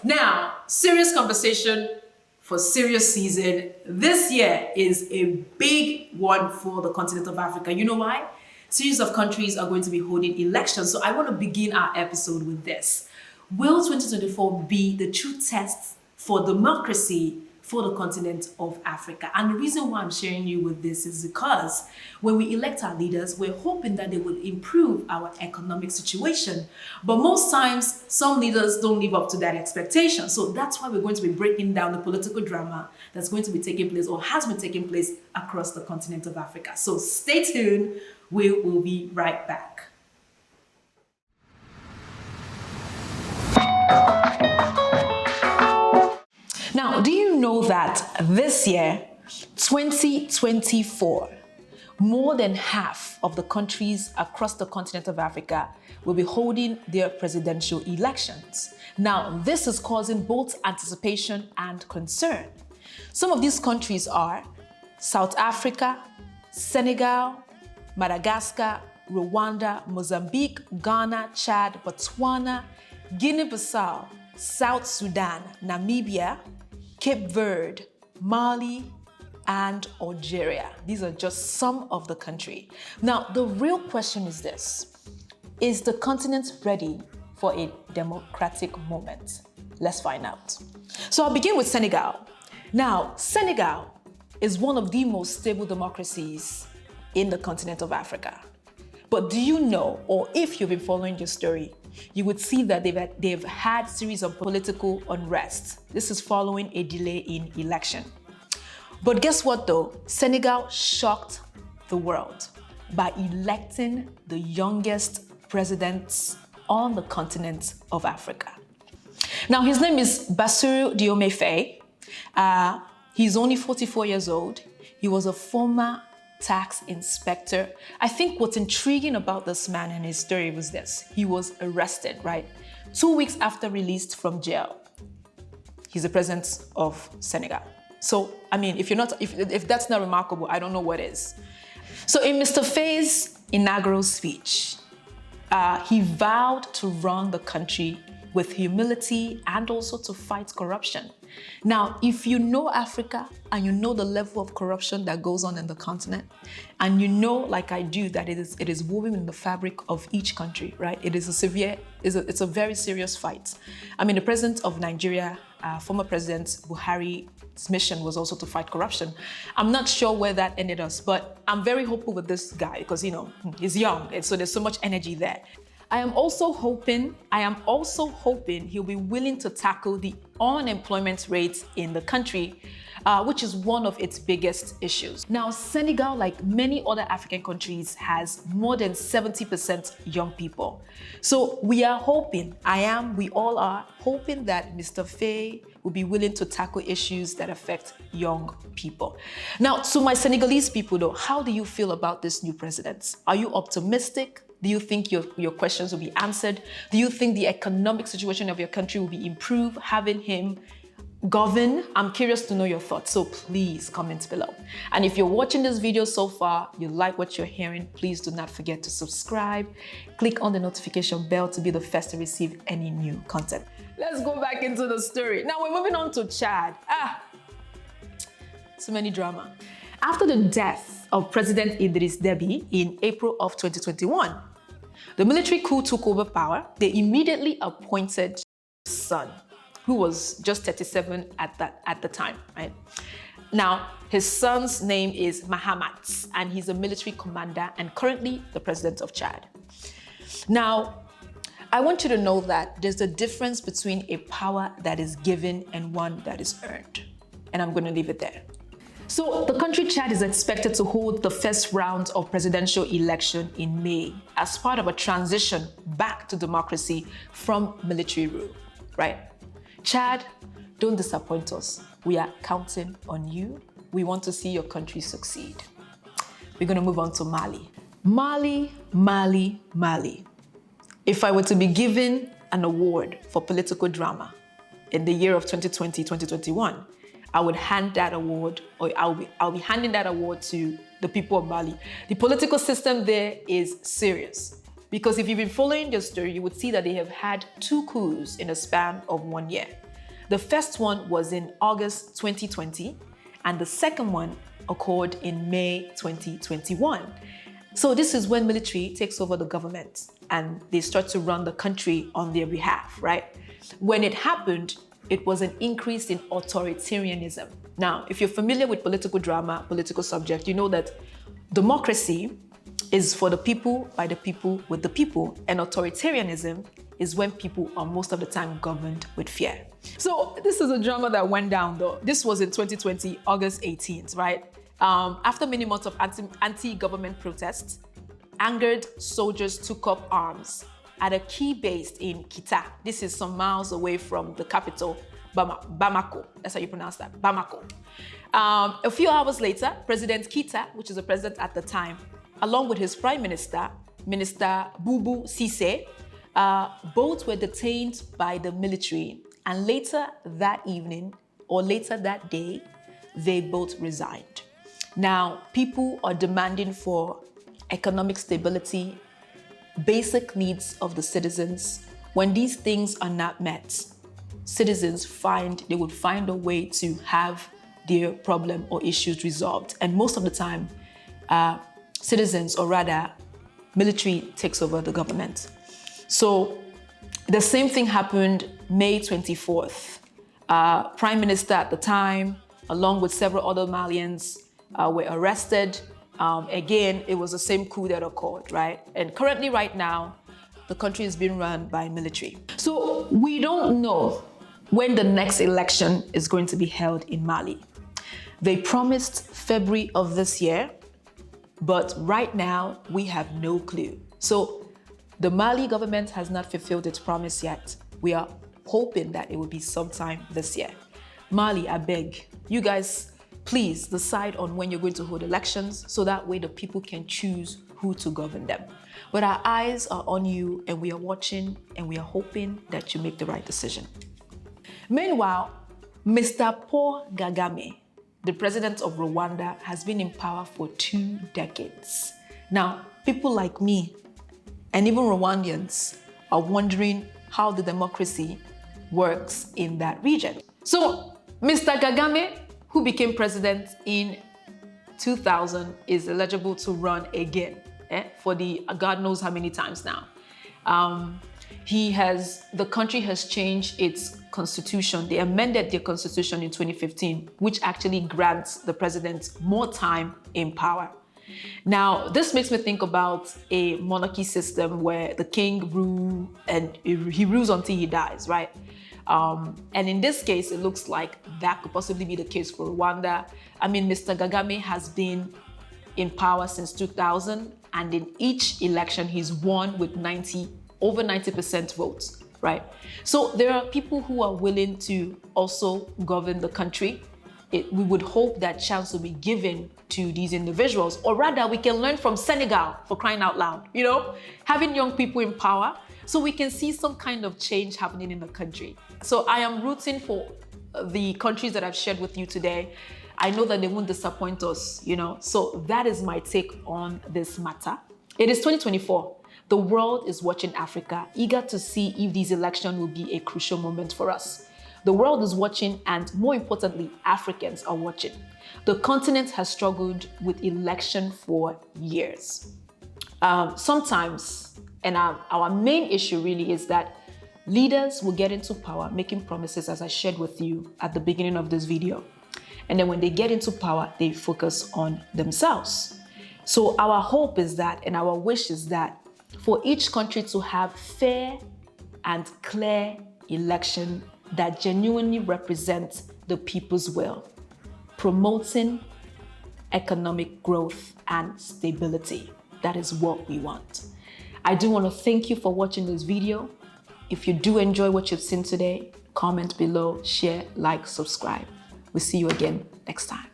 Now, serious conversation for serious season. This year is a big one for the continent of Africa. You know why? Series of countries are going to be holding elections. So I want to begin our episode with this. Will 2024 be the true test for democracy for the continent of Africa? And the reason why I'm sharing you with this is because when we elect our leaders, we're hoping that they will improve our economic situation. But most times, some leaders don't live up to that expectation. So that's why we're going to be breaking down the political drama that's going to be taking place or has been taking place across the continent of Africa. So stay tuned. We will be right back. Now, do you know that this year, 2024, more than half of the countries across the continent of Africa will be holding their presidential elections? Now, this is causing both anticipation and concern. Some of these countries are South Africa, Senegal, Madagascar, Rwanda, Mozambique, Ghana, Chad, Botswana, Guinea-Bissau, South Sudan, Namibia, Cape Verde, Mali, and Algeria. These are just some of the country. Now, the real question is this: is the continent ready for a democratic moment? Let's find out. So I'll begin with Senegal. Now, Senegal is one of the most stable democracies in the continent of Africa. But do you know, or if you've been following the story, you would see that they've had series of political unrest. This is following a delay in election. But guess what though? Senegal shocked the world by electing the youngest president on the continent of Africa. Now his name is Bassirou Diomaye Faye. He's only 44 years old. He was a former tax inspector. I think what's intriguing about this man and his story was this: he was arrested, right? 2 weeks after released from jail. He's the president of Senegal. So, I mean, if that's not remarkable, I don't know what is. So in Mr. Faye's inaugural speech, he vowed to run the country with humility and also to fight corruption. Now, if you know Africa and you know the level of corruption that goes on in the continent, and you know, like I do, that it is woven in the fabric of each country, right? It's a very serious fight. I mean, the president of Nigeria, former President Buhari's mission was also to fight corruption. I'm not sure where that ended us, but I'm very hopeful with this guy because, you know, he's young, and so there's so much energy there. I am also hoping he'll be willing to tackle the unemployment rate in the country, which is one of its biggest issues. Now, Senegal, like many other African countries, has more than 70% young people. So we are hoping, we all are hoping that Mr. Faye will be willing to tackle issues that affect young people. Now, to my Senegalese people though, how do you feel about this new president? Are you optimistic? Do you think your questions will be answered? Do you think the economic situation of your country will be improved having him govern? I'm curious to know your thoughts, so please comment below. And if you're watching this video so far, you like what you're hearing, please do not forget to subscribe. Click on the notification bell to be the first to receive any new content. Let's go back into the story. Now we're moving on to Chad. So many drama. After the death of President Idriss Deby in April of 2021, the military coup took over power. They immediately appointed his son, who was just 37 at the time, right? Now, his son's name is Mahamat, and he's a military commander and currently the president of Chad. Now, I want you to know that there's a difference between a power that is given and one that is earned. And I'm going to leave it there. So the country Chad is expected to hold the first round of presidential election in May as part of a transition back to democracy from military rule, right? Chad, don't disappoint us. We are counting on you. We want to see your country succeed. We're going to move on to Mali. Mali. If I were to be given an award for political drama in the year of 2020, 2021, I would hand that award, or I'll be handing that award to the people of Mali. The political system there is serious. Because if you've been following their story, you would see that they have had 2 coups in a span of 1 year. The first one was in August 2020, and the second one occurred in May 2021. So this is when military takes over the government and they start to run the country on their behalf, right? When it happened, it was an increase in authoritarianism. Now, if you're familiar with political drama, political subject, you know that democracy is for the people, by the people, with the people. And authoritarianism is when people are most of the time governed with fear. So this is a drama that went down though. This was in 2020, August 18th, right? After many months of anti-government protests, angered soldiers took up arms at a key base in Kita. This is some miles away from the capital, Bamako. That's how you pronounce that, Bamako. A few hours later, President Kita, which is the president at the time, along with his prime minister, Minister Boubou Cissé, both were detained by the military. And later that evening, or later that day, they both resigned. Now, people are demanding for economic stability, basic needs of the citizens. When these things are not met, citizens they would find a way to have their problem or issues resolved. And most of the time, citizens, or rather, military takes over the government. So the same thing happened May 24th. Prime Minister at the time, along with several other Malians, were arrested. Again, it was the same coup that occurred, right? And currently, right now, the country is being run by military. So we don't know when the next election is going to be held in Mali. They promised February of this year, but right now we have no clue. So the Mali government has not fulfilled its promise yet. We are hoping that it will be sometime this year. Mali, I beg, you guys, please decide on when you're going to hold elections so that way the people can choose who to govern them. But our eyes are on you and we are watching and we are hoping that you make the right decision. Meanwhile, Mr. Paul Kagame, the president of Rwanda, has been in power for 2 decades. Now, people like me and even Rwandans are wondering how the democracy works in that region. So, Mr. Kagame, who became president in 2000, is eligible to run again for the God knows how many times now. The country has changed its constitution. They amended their constitution in 2015, which actually grants the president more time in power. Now, this makes me think about a monarchy system where the king rules and he rules until he dies, right? And in this case, it looks like that could possibly be the case for Rwanda. I mean, Mr. Kagame has been in power since 2000, and in each election, he's won with over 90% votes, right? So there are people who are willing to also govern the country. We would hope that chance will be given to these individuals, or rather we can learn from Senegal, for crying out loud, you know, having young people in power so we can see some kind of change happening in the country. So I am rooting for the countries that I've shared with you today. I know that they won't disappoint us, you know, so that is my take on this matter. It is 2024. The world is watching Africa, eager to see if this election will be a crucial moment for us. The world is watching, and more importantly, Africans are watching. The continent has struggled with election for years. Sometimes, and our main issue really is that leaders will get into power making promises, as I shared with you at the beginning of this video. And then when they get into power, they focus on themselves. So our hope is that, and our wish is that, for each country to have fair and clear election that genuinely represents the people's will, promoting economic growth and stability. That is what we want. I do want to thank you for watching this video. If you do enjoy what you've seen today, comment below, share, like, subscribe. We'll see you again next time.